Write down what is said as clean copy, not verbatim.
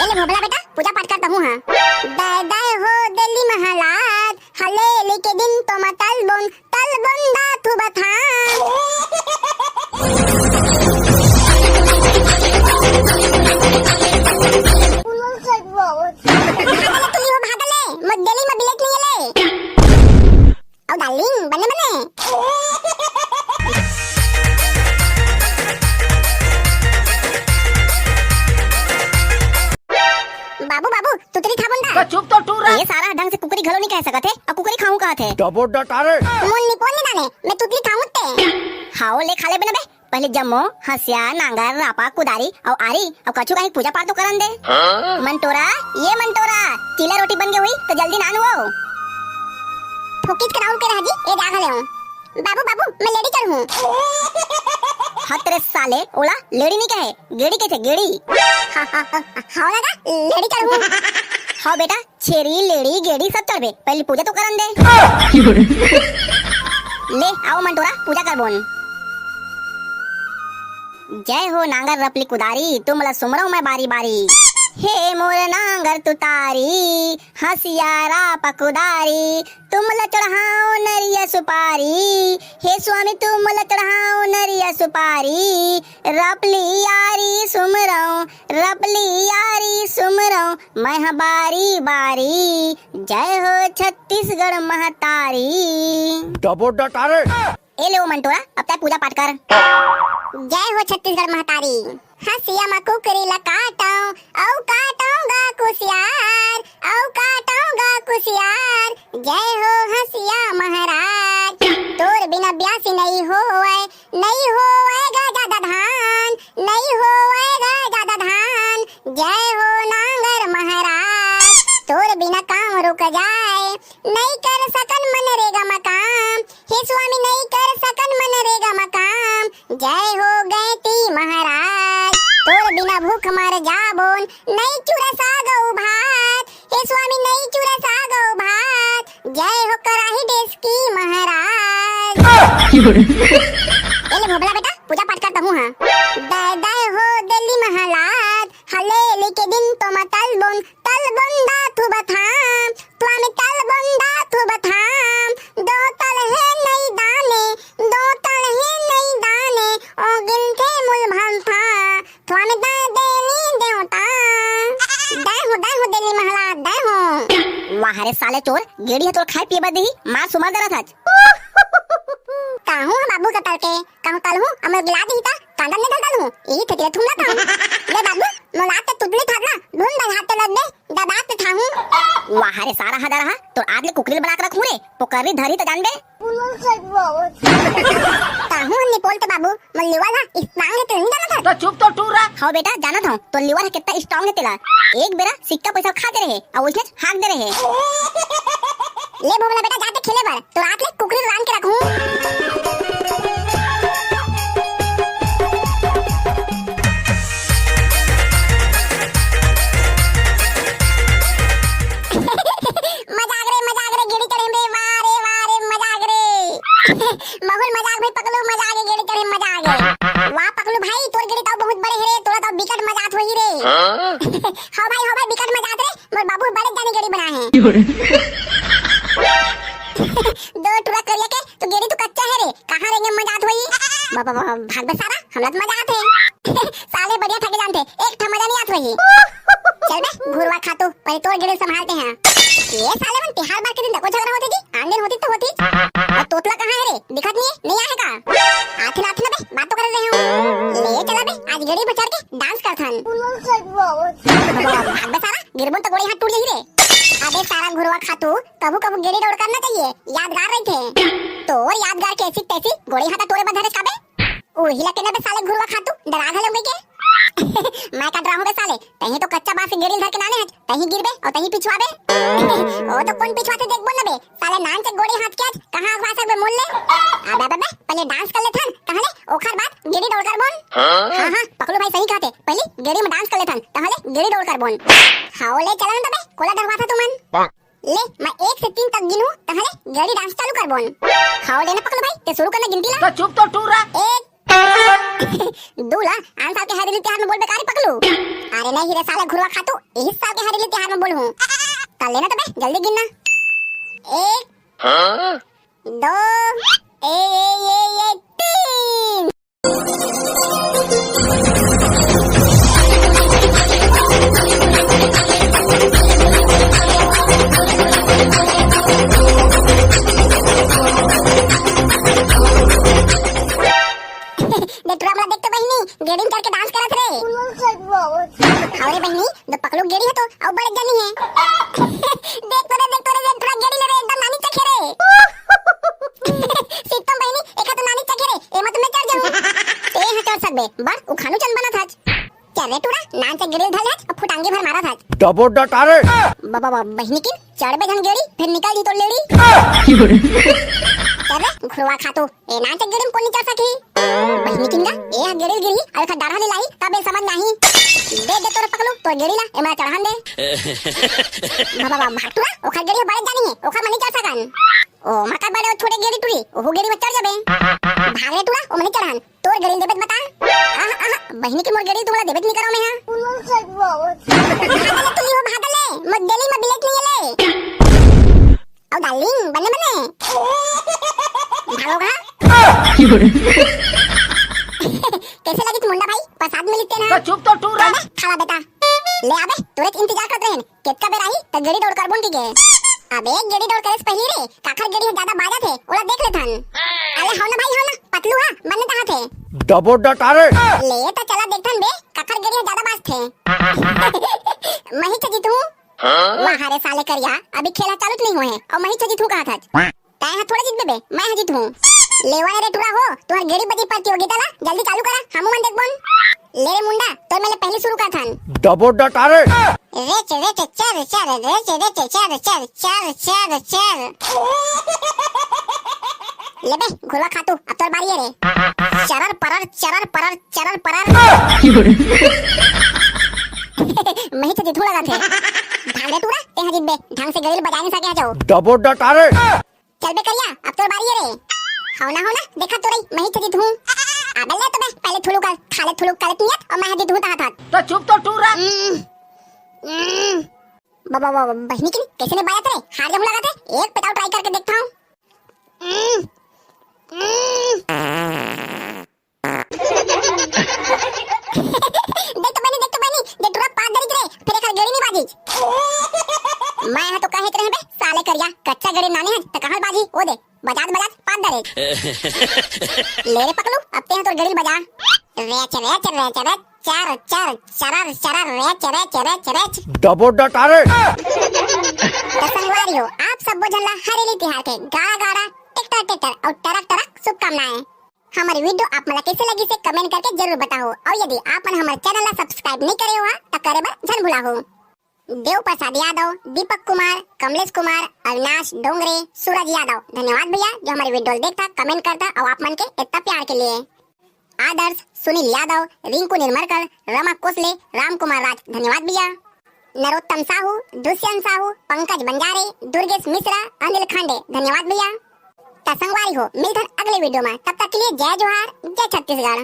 एले भोबला बेटा पूजा पाठ करता हूँ। हाँ दाय दाय हो दिल्ली महलात हलेली के दिन तो मतल बुंदा तू बता दिल्ली में बिलेट नहीं ले और डार्लिंग बने बने बाबू बाबू तुतरी था बंदा तो चुप तो टूर ये सारा ढंग से कुकरी घलो नहीं कह सकत है और कुकरी खाऊं कहा थे डबो डटारे मुन्नी पोन्नी दाने मैं तुतरी खाऊं ते हाओ ले खा ले बने बे पहले जम्मो हसिया नांगर रापा कुदारी और आरी और कछु कहीं पूजा पाठ तो करन दे। मंटोरा चीला रोटी बन गई हुई तो जल्दी नानू आओ ठोकित कराऊं के राजी ए जागा ले हूं बाबू बाबू मैं लेडी चढ़ूं हां तेरे साले ओला लेडी नहीं कहे गेड़ी कहते गेड़ी हां लगा लेडी चढ़ूं हां बेटा छेरी लेडी गेड़ी सब चढ़बे पहले पूजा तो करन दे ले आओ मंटोरा पूजा कर बोन जय हो नांगर रपली कुदारी तुमला सुमरो मैं बारी बारी हे मोर नांगर तुतारी हसियारा पकुदारी तुमला चढ़ाओ नरिया सुपारी हे स्वामी तुमला चढ़ाओ नरिया सुपारी रपली यारी सुमरो मैं बारी बारी जय हो छत्तीसगढ़ महतारी डबो डटारे ए ले वो मंटोरा अब तक पूजा पाठ कर जय हो छत्तीसगढ़ महतारी हसिया मा कुकरी ला काटाऊं काटाऊंगा कुसियार जय हो हसिया महाराज तोर बिना ब्यासी नहीं होएगा ज्यादा धान जय हो नांगर महाराज तोर बिना काम रुक जाए नहीं कर सकन मनरेगा मकाम हे स्वामी नहीं कर सकन मनरेगा मकाम जय हो गैती महाराज तोर बिना भूख मर जाबोन नहीं चुरसा गौ भात हे स्वामी नहीं चुरसा गौ भात जय हो कराही देश की महाराज एले भोबला बेटा पूजा पाठ करता हूँ। हाँ दाय दाय हो दिल्ली महलात हलेली के दिन तो मतल बुंदा तू बथाम स्वामी तल बुंदा तू बथाम दो तल है नहीं दाने ओ गिनते मुल भंथा स्वामी दाय देनी देवता दाय हो दिल्ली महलात दाय हो वाह रे साले चोर गेड़ी है तो खाए पिए बदी मार सुमर दरा था काहू बाबू का तलके काहू तलहू अमर गिला दी ता कांदन ने दलदल हूं ई थेले थुमला था ले बाबू मोलात ते तुदली थाना धुन दल हाथ लग दे दबात था हूं वाह रे सारा हदा रहा तो आज ले कुकरी बना के रखूं रे पोकरी धरी तो जान बे काहू ने बोलते बाबू मल्लीवा ना स्ट्रांग है तो नहीं जाना था तो चुप तो टूर हां बेटा जाना था तो लीवर है कितना स्ट्रांग है तेरा एक बेरा सिक्का पैसा खाते रहे और उसने हाक दे रहे ले भोबला बेटा जाते खेले बार तो रात ले कुकरी रान के रखूं मजाक रे गेड़ी चढ़े रे वारे मजाक रे माहौल मजाक भाई पकलू मजाक गेड़ी चढ़े मजाक वाह पकलू भाई तोर गेड़ी तो बहुत बड़े रे तोरा तो बिकट मजाक होई रे हां भाई बिकट मजाक रे मोर बाबू बड़े जाने गेड़ी बना है दो टुरा करिया के तो गेड़ी तो कच्चा है रे कहां रेंगे मजाक होई बाबा भाग बे सारा हमरा तो मजाक है साले बढ़िया थके जानते एक ठा मजा नहीं आत होई चल बे घुरवा खातू पहले तोर गेड़ी संभालते हैं ये साले मन तिहार बार के दिन देखो झगड़ा होती जी आंदन होती तो होती और तोतला कहां है रे दिखत नहीं आएगा आथे ना बे बात तो कर रहे हो ले चला बे आज गेड़ी बचार के डांस करथन भाग बे सारा गिरबन तो गोड़ी हाथ टूट जाई रे अबे सारा घुरवा खातू कबू गेड़ी दौड़ करना चाहिए यादगार रही थे तो यादगार कैसी तैसी गोड़ी हाथ तोरे बंधरे काबे ओहिला के बे साले घुरवा खातू डरा घले होगे के मैं कट रहा हूं बे साले तही तो कच्चा बांस से गेड़ी धर के नाने है तही गिरबे और तही पिछवाबे ओ तो कौन पिछवाते देख बोल ना बे साले नान से गोड़ी हाथ के कहां अगवा सकबे मोल ले अबे पहले डांस कर ले थन कहले ओखर बात गेड़ी दौड़ कर बोन हां पकड़ो भाई सही कहते पहले गेड़ी में डांस कर ले थन कहले गेड़ी दौड़ कर बोन हाओ ले चलन तो बे कोला डरवा था तुमन ले मैं 1 से 3 तक गिनूं कहले गेड़ी डांस चालू कर बोन हाओ लेना पकड़ो भाई ते शुरू करना गिनती ला तो चुप तो टूर 1 दूल्हा आन साल के हरेली त्योहार में बोल बेकारी पकलू। अरे नहीं रे साले घुरवा खातू, इस साल के हरेली त्योहार में बोल हूं। कर लेना तो बे, जल्दी गिनना। 1 2 3। देख तो बहनी गेडिंग करके डांस करत रे। अरे बहनी दो पकलू गेड़ी है तो अब बड़े जानी है। देख तो रे थोड़ा गेड़ी ले रे, एकदम नानी चखे रे। सीतम बहनी एक तो नानी चखे रे, एमा तो मैं चढ़ जाऊं। ए ह चढ़ सकबे बस उखानु चंद बना था। चल रे टूरा नान से गेड़ी धल है और फुटांगी भर मारा था। डबो डटारे बाबा बहनी की चढ़बे जन गेड़ी फिर निकल दी तो लेड़ी। चल रे घुरवा खातू, ए नान से गेड़ी में कोनी चढ़ सकी। बहनी किंगा ए गेड़ी गिरी और खा डाढ़ा लाई तबे समझ नहीं। दे तोरे पकलू तो गेड़ी ला एमा चढ़ान दे। बाबा भाटुआ ओखा गेड़ी बड़े जानी है, ओखा मनी चढ़ सकन। ओ मका बड़े छोटे गेड़ी टुरी ओहो गेड़ी में चढ़ जाबे। भागले टुरा ओ मनी चढ़ान तोर गेड़ी देबे बता। बहनी की मोर गेड़ी तुमला देबे नहीं करो मैं हां। तू हो भागले मत दिल्ली में बिलेट नहीं ले। औ डार्लिंग बने भागोगा। कैसे लगी मुंडा भाई, प्रसाद में लिखते ना। तो चुप तो टूरा खाला बेटा ले आबे, तुरंत इंतजार करत रहन। केतका बेर आई त गेड़ी दौड़ कर बोन के। अबे गेड़ी दौड़ करे से पहले रे काखर गेड़ी ज्यादा बाजा थे ओला देख लेथन। अरे हो ना भाई हो ना पतलू हा बनने कहां थे। डबो डटारे ले त चला देखथन बे काखर गेड़ी ज्यादा बाज थे। मही चजी तू वहां रे साले करिया अभी खेला चालू नहीं हुए हैं और मही चजी तू कहां था। तय हा थोड़ा जीत बे मैं हा जीत हूं। लेवाने रे टुरा हो तुहार गेड़ी बजी प्रतियोगिता ला जल्दी चालू करा हमू मन देख बोन। ले रे मुंडा तो मैंने पहले शुरू कर थन। डबो डटारे रेच रेच चर चर रेच रेच चर चर चर चर चर। ले बे घुरवा खातू अब तोर बारी है रे। चरर परर चरर परर चरर परर। मही तो जितू लगा थे। भाग रे टुरा ते हा जीत बे ढंग से गेड़ी बजा नहीं सके जाओ। डबो डटारे चल बे करिया अब तोर बारी है रे। हो ना देखा तो रही मही तो जीतू। अबे ले तो बे पहले थुलू कर खाले थुलू कर नियत और मैं जीतू था। तो चुप तो टूरा। बाबा बहनी की कैसे ने बाया थे हार जम लगा थे। एक पिटाव ट्राई करके देखता हूं। देख तो बनी देख तुरा पाद दरी रे फिर एक गेड़ी नहीं बाजी। मैं यहां तो कहे रहे बे साले करिया कच्चा गेड़ी नानी है त कहां बाजी ओ दे बजात पाद दरे। ले रे पकलू अब ते तो गेड़ी बजा। रेच रेच रेच रेच चर चर चरर चरर रेच रेच रेच रेच। डबो डटारे संगवारी हो आप सब बोझला हरेली त्योहार के गाड़ा गाड़ा टिकटर टिकटर और टरक टरक शुभकामनाएं। हमारी वीडियो आप मला कैसे लगी से कमेंट करके जरूर बताओ और यदि आपन हमारे चैनल ला सब्सक्राइब नहीं करे हो तो करे बा जन भुला हो। देव प्रसाद यादव, दीपक कुमार, कमलेश कुमार, अविनाश डोंगरे, सूरज यादव धन्यवाद भैया जो हमारी वीडियो देखता कमेंट करता और आप मन के इतना प्यार के लिए। आदर्श, सुनील यादव, रिंकू निर्मलकर, रमा कोसले, राम कुमार राज धन्यवाद भैया। नरोत्तम साहू, दुष्यंत साहू, पंकज बंजारे, दुर्गेश मिश्रा, अनिल खांडे धन्यवाद भैया। संगवारी हो मिलते अगले वीडियो में, तब तक के लिए जय जोहार जय छत्तीसगढ़।